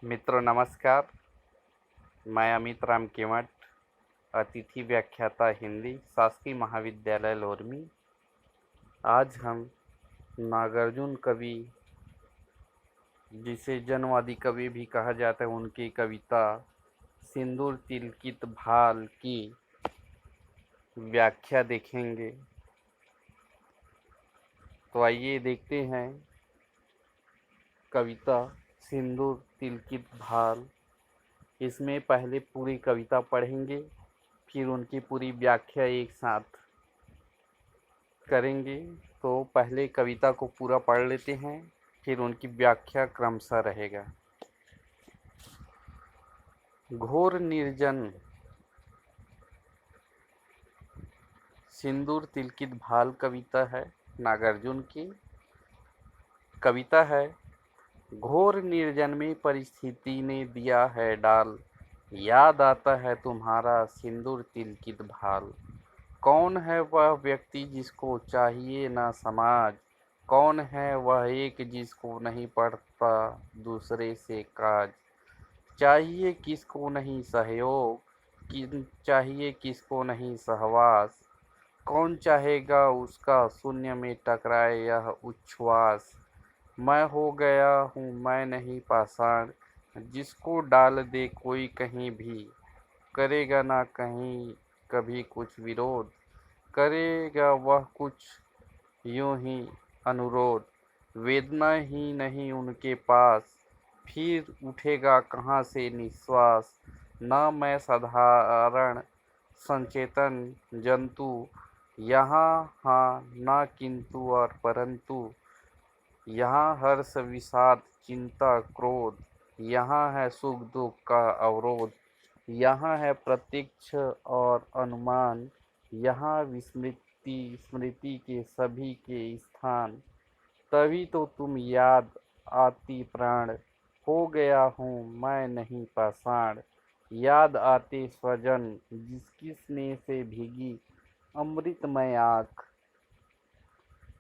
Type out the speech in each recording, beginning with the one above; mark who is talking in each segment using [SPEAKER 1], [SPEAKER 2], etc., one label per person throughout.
[SPEAKER 1] मित्रों नमस्कार। मैं अमित राम केवट, अतिथि व्याख्याता हिंदी, शासकीय महाविद्यालय लोरमी। आज हम नागार्जुन कवि, जिसे जनवादी कवि भी कहा जाता है, उनकी कविता सिंदूर तिलकित भाल की व्याख्या देखेंगे। तो आइए देखते हैं कविता सिंदूर तिलकित भाल। इसमें पहले पूरी कविता पढ़ेंगे, फिर उनकी पूरी व्याख्या एक साथ करेंगे। तो पहले कविता को पूरा पढ़ लेते हैं, फिर उनकी व्याख्या क्रमशः रहेगा। घोर निर्जन सिंदूर तिलकित भाल कविता है, नागार्जुन की कविता है। घोर निर्जन में परिस्थिति ने दिया है डाल, याद आता है तुम्हारा सिंदूर तिलकित भाल। कौन है वह व्यक्ति जिसको चाहिए ना समाज, कौन है वह एक जिसको नहीं पड़ता दूसरे से काज। चाहिए किसको नहीं सहयोग, चाहिए किसको नहीं सहवास, कौन चाहेगा उसका शून्य में टकराए यह उच्छ्वास। मैं हो गया हूँ मैं नहीं पाषाण, जिसको डाल दे कोई कहीं भी, करेगा ना कहीं कभी कुछ विरोध, करेगा वह कुछ यूं ही अनुरोध। वेदना ही नहीं उनके पास, फिर उठेगा कहाँ से निश्वास। न मैं साधारण संचेतन जंतु, यहाँ हाँ ना किंतु और परंतु। यहाँ हर्ष विषाद चिंता क्रोध, यहाँ है सुख दुख का अवरोध। यहाँ है प्रत्यक्ष और अनुमान, यहाँ विस्मृति स्मृति के सभी के स्थान। तभी तो तुम याद आती प्राण, हो गया हूँ मैं नहीं पाषाण। याद आते स्वजन जिसकी स्नेह से भीगी अमृतमय आँख।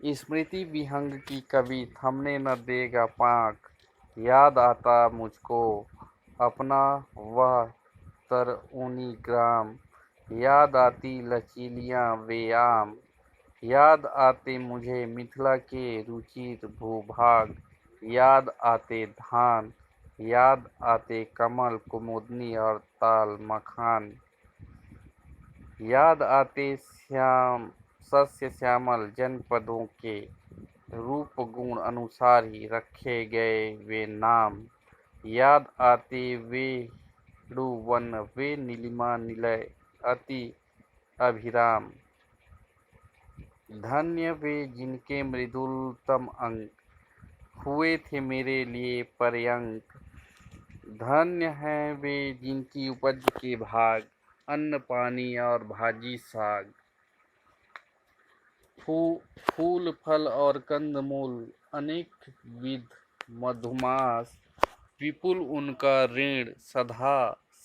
[SPEAKER 1] स्मृति विहंग की कभी थमने न देगा पाँख। याद आता मुझको अपना वह तरऊनी ग्राम, याद आती लचीलियाँ वे आम। याद आते मुझे मिथिला के रुचिर भूभाग, याद आते धान, याद आते कमल कुमुदनी और ताल मखान। याद आते श्याम सस्य श्यामल जनपदों के, रूप गुण अनुसार ही रखे गए वे नाम। याद आते वे वन वे नीलिमा निलय अति अभिराम। धन्य वे जिनके मृदुलतम अंक, हुए थे मेरे लिए पर्यंक। धन्य हैं वे जिनकी उपज के भाग, अन्न पानी और भाजी साग। फूल फल और कंदमूल अनेक विध मधुमास, विपुल उनका ऋण सधा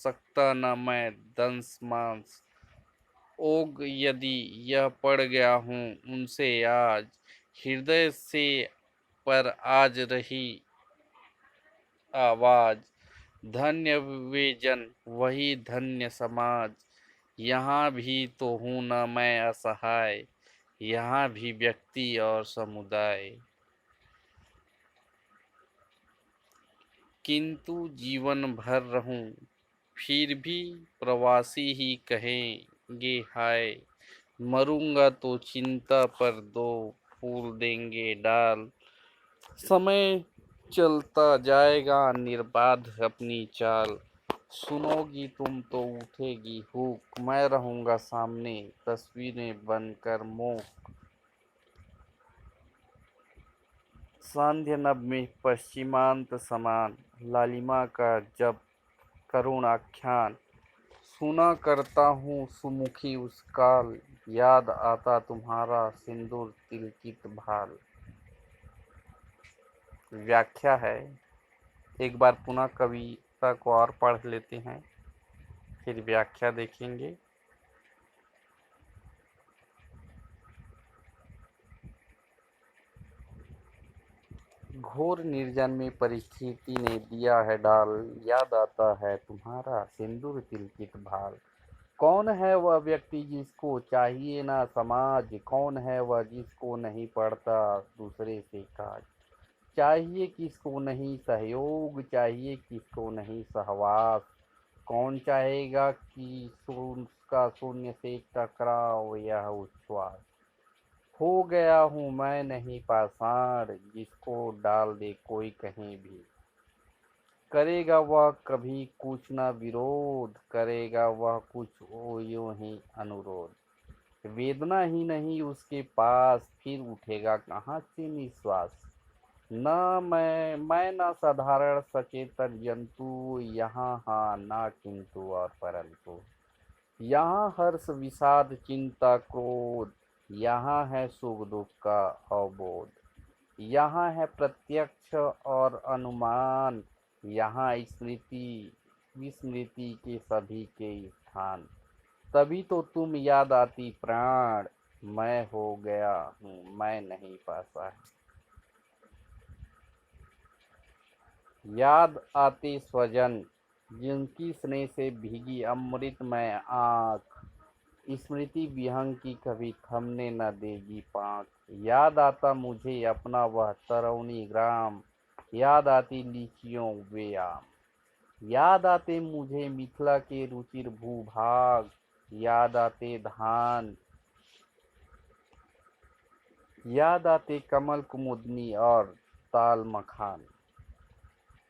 [SPEAKER 1] सकता न मैं दंश मांस। ओग यदि यह पड़ गया हूँ उनसे आज, हृदय से पर आज रही आवाज। धन्य वे जन वही धन्य समाज, यहाँ भी तो हूँ न मैं असहाय, यहाँ भी व्यक्ति और समुदाय। किंतु जीवन भर रहूं फिर भी प्रवासी ही कहेंगे हाय। मरूंगा तो चिंता पर दो फूल देंगे डाल, समय चलता जाएगा निर्बाध अपनी चाल। सुनोगी तुम तो उठेगी हुक, मैं रहूंगा सामने तस्वीरें बनकर मूक। सांध्य नभ में पश्चिमांत समान, लालिमा का जब करुण आख्यान। सुना करता हूँ सुमुखी उस काल, याद आता तुम्हारा सिंदूर तिलकित भाल। व्याख्या है। एक बार पुनः कविता को और पढ़ लेते हैं, फिर व्याख्या देखेंगे। घोर निर्जन में परिस्थिति ने दिया है डाल, याद आता है तुम्हारा सिंदूर तिलकित भाल। कौन है वह व्यक्ति जिसको चाहिए ना समाज, कौन है वह जिसको नहीं पड़ता दूसरे से काज। चाहिए किसको नहीं सहयोग, चाहिए किसको नहीं सहवास। कौन चाहेगा कि उसका शून्य से टकराव यह उच्छ्वास। हो गया हूँ मैं नहीं पाषाण, जिसको डाल दे कोई कहीं भी। करेगा वह कभी कुछ न विरोध, करेगा वह कुछ हो यूं ही अनुरोध। वेदना ही नहीं उसके पास, फिर उठेगा कहाँ से निश्वास। न मैं न साधारण सचेतन जंतु, यहाँ हाँ ना किंतु और परंतु। यहाँ हर्ष विषाद चिंता क्रोध, यहाँ है सुख दुख का अवबोध। यहाँ है प्रत्यक्ष और अनुमान, यहाँ स्मृति विस्मृति के सभी के स्थान। तभी तो तुम याद आती प्राण, मैं हो गया हूँ मैं नहीं पासा। याद आते स्वजन, जिनकी स्नेह से भीगी अमृतमय आँख। स्मृति विहंग की कभी थमने न देगी पाँख। याद आता मुझे अपना वह तरौनी ग्राम, याद आती लीचियों वे आम। याद आते मुझे मिथिला के रुचिर भूभाग, याद आते धान, याद आते कमल कुमुदनी और ताल मखान।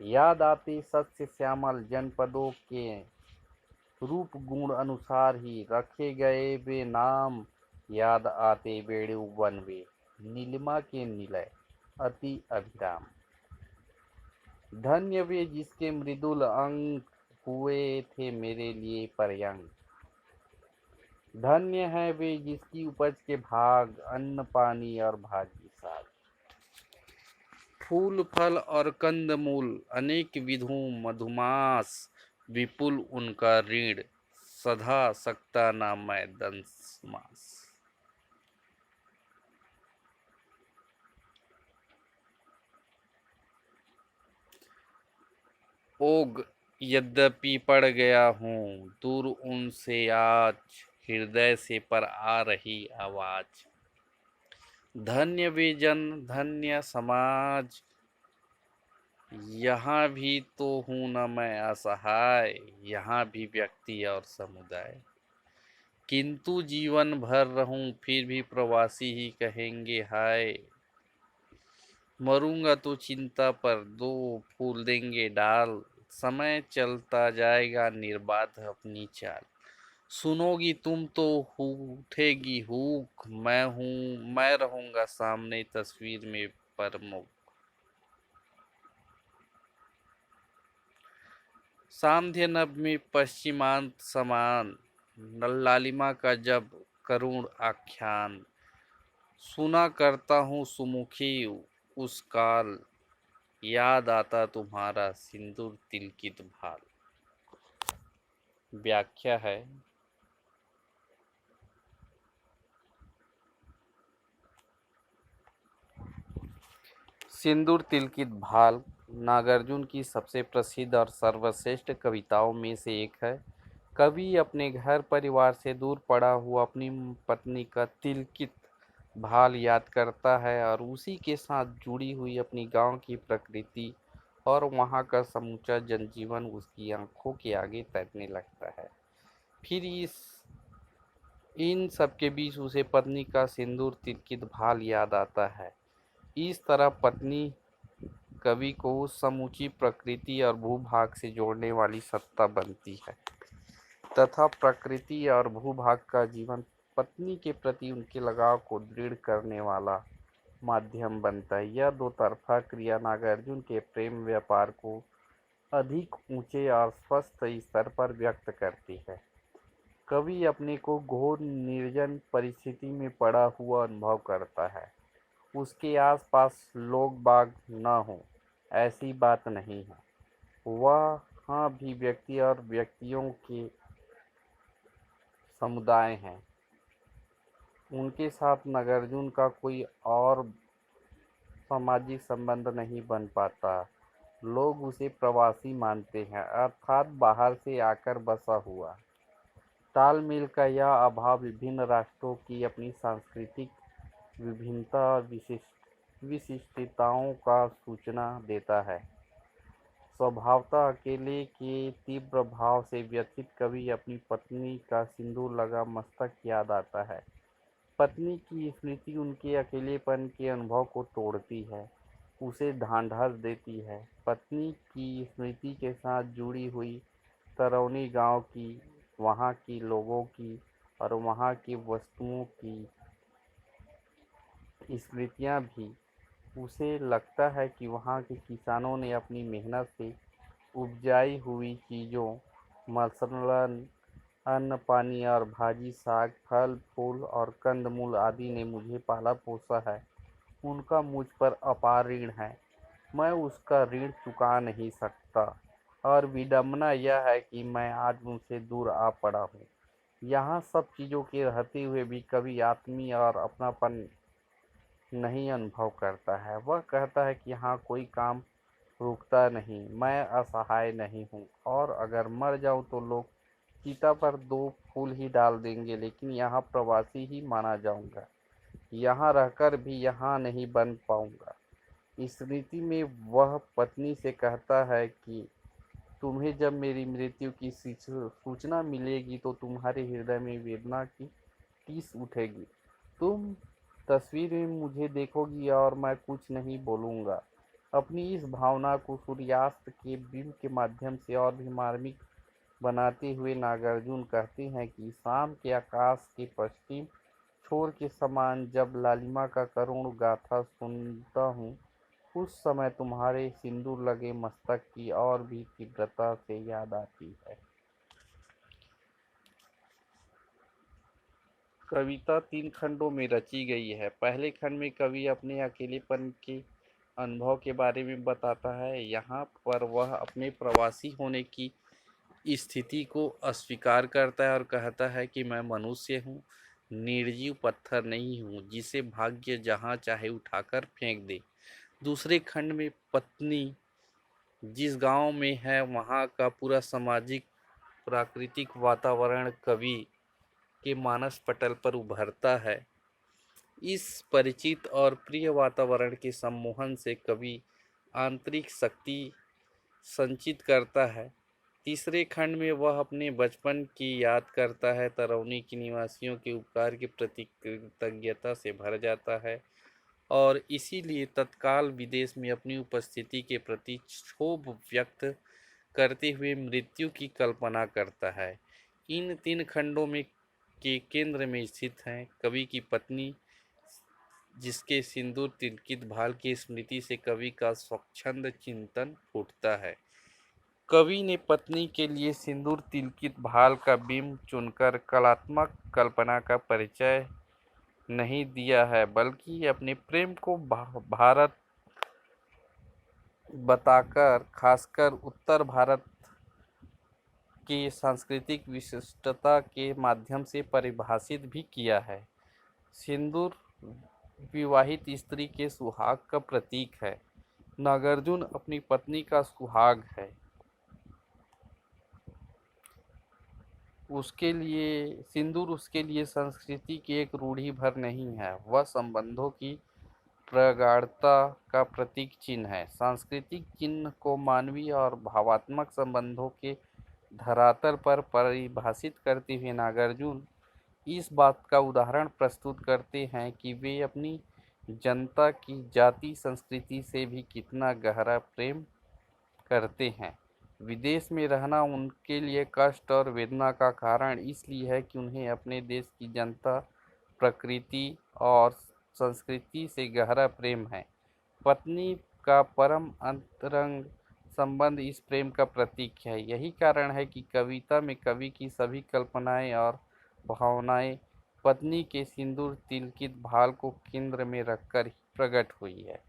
[SPEAKER 1] याद आते सस्य श्यामल जनपदों के रूप गुण अनुसार ही रखे गए वे नाम। याद आते बेड़ू वन वे नीलिमा के निलय अति अभिराम। धन्य वे जिसके मृदुल अंक हुए थे मेरे लिए पर्यंक। धन्य है वे जिसकी उपज के भाग अन्न पानी और भागी साग। फूल फल और कंद मूल अनेक विधों मधुमास, विपुल उनका ऋण सधा सकता ना मैं दंस मास। ओग यद्यपि पड़ गया हूँ दूर उनसे आज, हृदय से पर आ रही आवाज। धन्य वे जन धन्य समाज, यहाँ भी तो हूँ न मैं असहाय, यहाँ भी व्यक्ति और समुदाय। किंतु जीवन भर रहूं फिर भी प्रवासी ही कहेंगे हाय। मरूंगा तो चिंता पर दो फूल देंगे डाल, समय चलता जाएगा निर्बाध अपनी चाल। सुनोगी तुम तो उठेगी हुक, मैं रहूंगा सामने तस्वीर में प्रमुख। सांध्य नभ में पश्चिमांत समान, लालिमा का जब करुण आख्यान। सुना करता हूँ सुमुखी उस काल, याद आता तुम्हारा सिंदूर तिलकित भाल। व्याख्या है, सिंदूर तिलकित भाल नागार्जुन की सबसे प्रसिद्ध और सर्वश्रेष्ठ कविताओं में से एक है। कवि अपने घर परिवार से दूर पड़ा हुआ अपनी पत्नी का तिलकित भाल याद करता है और उसी के साथ जुड़ी हुई अपनी गांव की प्रकृति और वहां का समूचा जनजीवन उसकी आंखों के आगे तैरने लगता है। फिर इन सबके बीच उसे पत्नी का सिंदूर तिलकित भाल याद आता है। इस तरह पत्नी कवि को उस समूची प्रकृति और भूभाग से जोड़ने वाली सत्ता बनती है तथा प्रकृति और भूभाग का जीवन पत्नी के प्रति उनके लगाव को दृढ़ करने वाला माध्यम बनता है। यह दो तरफा क्रिया नागार्जुन के प्रेम व्यापार को अधिक ऊंचे और स्वस्थ स्तर पर व्यक्त करती है। कवि अपने को घोर निर्जन परिस्थिति में पड़ा हुआ अनुभव करता है। उसके आसपास लोग बाग न हो ऐसी बात नहीं है, वहाँ भी व्यक्ति और व्यक्तियों के समुदाय हैं। उनके साथ नागार्जुन का कोई और सामाजिक संबंध नहीं बन पाता। लोग उसे प्रवासी मानते हैं, अर्थात बाहर से आकर बसा हुआ। तालमेल का यह अभाव विभिन्न राष्ट्रों की अपनी सांस्कृतिक विभिन्नता और विशिष्टताओं का सूचना देता है। स्वभावतः अकेले के तीव्र भाव से व्यथित कवि अपनी पत्नी का सिंदूर लगा मस्तक याद आता है। पत्नी की स्मृति उनके अकेलेपन के अनुभव को तोड़ती है, उसे ढांढस देती है। पत्नी की स्मृति के साथ जुड़ी हुई तरौनी गांव की, वहां के लोगों की और वहां की वस्तुओं की स्मृतियां भी। उसे लगता है कि वहां के किसानों ने अपनी मेहनत से उपजाई हुई चीज़ों, मसलन अन्न पानी और भाजी साग, फल फूल और कंदमूल आदि ने मुझे पाला पोसा है। उनका मुझ पर अपार ऋण है, मैं उसका ऋण चुका नहीं सकता, और विडंबना यह है कि मैं आज उनसे दूर आ पड़ा हूँ। यहाँ सब चीज़ों के रहते हुए भी कभी आत्मीय और अपनापन नहीं अनुभव करता है। वह कहता है कि यहाँ कोई काम रुकता नहीं, मैं असहाय नहीं हूँ, और अगर मर जाऊँ तो लोग चिता पर दो फूल ही डाल देंगे, लेकिन यहाँ प्रवासी ही माना जाऊंगा। यहाँ रहकर भी यहाँ नहीं बन पाऊंगा। स्मृति में वह पत्नी से कहता है कि तुम्हें जब मेरी मृत्यु की सूचना मिलेगी तो तुम्हारे हृदय में वेदना की टीस उठेगी। तुम तस्वीर में मुझे देखोगी और मैं कुछ नहीं बोलूँगा। अपनी इस भावना को सूर्यास्त के बिंब के माध्यम से और भी मार्मिक बनाते हुए नागार्जुन कहते हैं कि शाम के आकाश के पश्चिम छोर के समान जब लालिमा का करुण गाथा सुनता हूँ, उस समय तुम्हारे सिंदूर लगे मस्तक की और भी तीव्रता से याद आती है। कविता 3 खंडों में रची गई है। पहले खंड में कवि अपने अकेलेपन के अनुभव के बारे में बताता है। यहाँ पर वह अपने प्रवासी होने की स्थिति को अस्वीकार करता है और कहता है कि मैं मनुष्य हूँ, निर्जीव पत्थर नहीं हूँ जिसे भाग्य जहाँ चाहे उठाकर फेंक दे। दूसरे खंड में पत्नी जिस गांव में है वहाँ का पूरा सामाजिक प्राकृतिक वातावरण कवि के मानस पटल पर उभरता है। इस परिचित और प्रिय वातावरण के सम्मोहन से कवि आंतरिक शक्ति संचित करता है। तीसरे खंड में वह अपने बचपन की याद करता है, तरौनी के निवासियों के उपकार के प्रति कृतज्ञता से भर जाता है और इसीलिए तत्काल विदेश में अपनी उपस्थिति के प्रति क्षोभ व्यक्त करते हुए मृत्यु की कल्पना करता है। इन 3 खंडों में के केंद्र में स्थित हैं कवि की पत्नी, जिसके सिंदूर तिलकित भाल की स्मृति से कवि का स्वच्छंद चिंतन फूटता है। कवि ने पत्नी के लिए सिंदूर तिलकित भाल का बिंब चुनकर कलात्मक कल्पना का परिचय नहीं दिया है, बल्कि अपने प्रेम को भारत बताकर खासकर उत्तर भारत की सांस्कृतिक विशिष्टता के माध्यम से परिभाषित भी किया है। सिंदूर विवाहित स्त्री के सुहाग का प्रतीक है। नागार्जुन अपनी पत्नी का सुहाग है। उसके लिए सिंदूर उसके लिए संस्कृति की एक रूढ़ी भर नहीं है, वह संबंधों की प्रगाढ़ता का प्रतीक चिन्ह है। सांस्कृतिक चिन्ह को मानवीय और भावात्मक संबंधों के धरातल पर परिभाषित करते हुए नागार्जुन इस बात का उदाहरण प्रस्तुत करते हैं कि वे अपनी जनता की जाति संस्कृति से भी कितना गहरा प्रेम करते हैं। विदेश में रहना उनके लिए कष्ट और वेदना का कारण इसलिए है कि उन्हें अपने देश की जनता, प्रकृति और संस्कृति से गहरा प्रेम है। पत्नी का परम अंतरंग संबंध इस प्रेम का प्रतीक है। यही कारण है कि कविता में कवि की सभी कल्पनाएं और भावनाएं पत्नी के सिंदूर तिलकित भाल को केंद्र में रखकर ही प्रकट हुई है।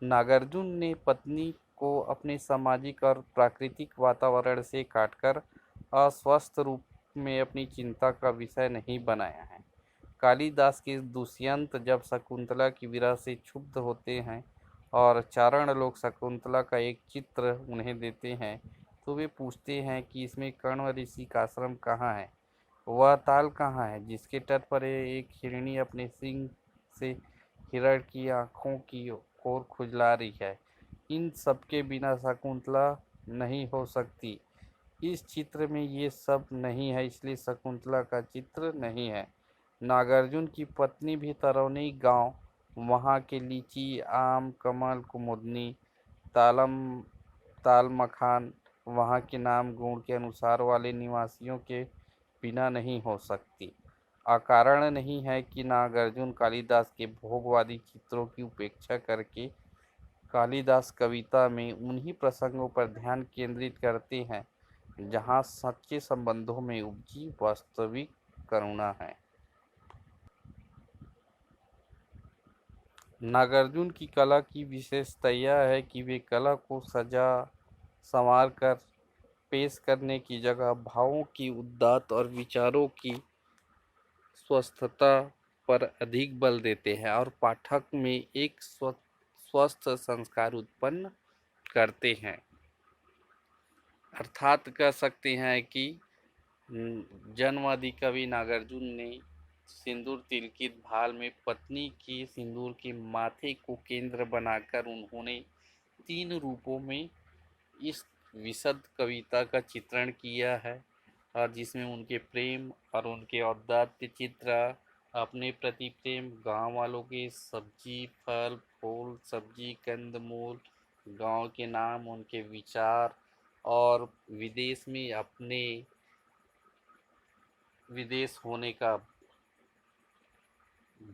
[SPEAKER 1] नागार्जुन ने पत्नी को अपने सामाजिक और प्राकृतिक वातावरण से काटकर अस्वस्थ रूप में अपनी चिंता का विषय नहीं बनाया है। कालिदास के दुष्यंत जब शकुंतला की विरह से क्षुब्ध होते हैं और चारण लोग शकुंतला का एक चित्र उन्हें देते हैं तो वे पूछते हैं कि इसमें कण्व ऋषि का आश्रम कहाँ है, वह ताल कहाँ है जिसके तट पर एक हिरणी अपने सींग से हिरण की आँखों की ओर खुजला रही है। इन सबके बिना शकुंतला नहीं हो सकती। इस चित्र में ये सब नहीं है, इसलिए शकुंतला का चित्र नहीं है। नागार्जुन की पत्नी भी तरौनी गांव, वहाँ के लीची, आम, कमल, कुमुदनी, तालम ताल मखान वहाँ के नाम गुण के अनुसार वाले निवासियों के बिना नहीं हो सकती। अकारण नहीं है कि नागार्जुन कालिदास के भोगवादी चित्रों की उपेक्षा करके कालिदास कविता में उन्हीं प्रसंगों पर ध्यान केंद्रित करते हैं जहाँ सच्चे संबंधों में उपजी वास्तविक करुणा है। नागार्जुन की कला की विशेषता यह है कि वे कला को सजा संवार कर पेश करने की जगह भावों की उदात्त और विचारों की स्वस्थता पर अधिक बल देते हैं और पाठक में एक स्वस्थ संस्कार उत्पन्न करते हैं। अर्थात कह सकते हैं कि जन्मवादी कवि नागार्जुन ने सिंदूर तिलकित भाल में पत्नी की सिंदूर के माथे को केंद्र बनाकर उन्होंने 3 रूपों में इस विशद कविता का चित्रण किया है, और जिसमें उनके प्रेम और उनके औदात्य चित्र, अपने प्रति प्रेम, गांव वालों के सब्जी फल फूल सब्जी कंदमूल, गांव के नाम, उनके विचार, और विदेश में अपने विदेश होने का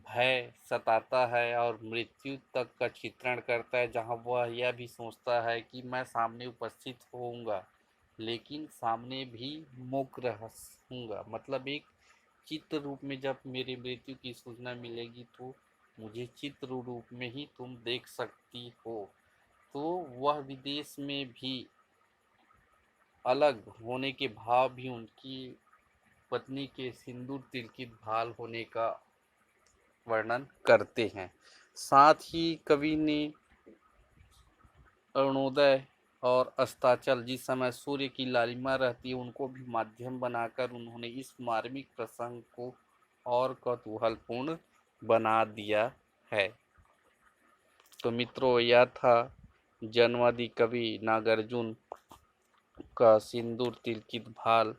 [SPEAKER 1] भय सताता है और मृत्यु तक का चित्रण करता है, जहां वह यह भी सोचता है कि मैं सामने उपस्थित होऊंगा लेकिन सामने भी मूक रहूंगा। मतलब एक चित्र रूप में जब मेरी मृत्यु की सूचना मिलेगी तो मुझे चित्र रूप में ही तुम देख सकती हो। तो वह विदेश में भी अलग होने के भाव भी उनकी पत्नी के सिंदूर तिलकित भाल होने का वर्णन करते हैं। साथ ही कवि ने अरुणोदय और अस्ताचल, जिस समय सूर्य की लालिमा रहती है, उनको भी माध्यम बनाकर उन्होंने इस मार्मिक प्रसंग को और कौतूहलपूर्ण बना दिया है। तो मित्रों, यह था जन्मवादी कवि नागार्जुन का सिंदूर तिलकित भाल,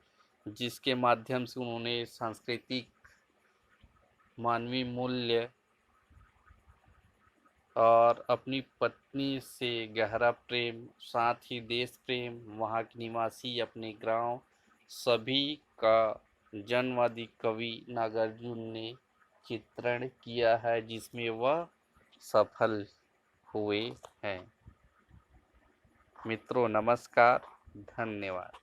[SPEAKER 1] जिसके माध्यम से उन्होंने सांस्कृतिक मानवीय मूल्य और अपनी पत्नी से गहरा प्रेम, साथ ही देश प्रेम, वहाँ के निवासी, अपने गांव, सभी का जनवादी कवि नागार्जुन ने चित्रण किया है, जिसमें वह सफल हुए हैं। मित्रों नमस्कार, धन्यवाद।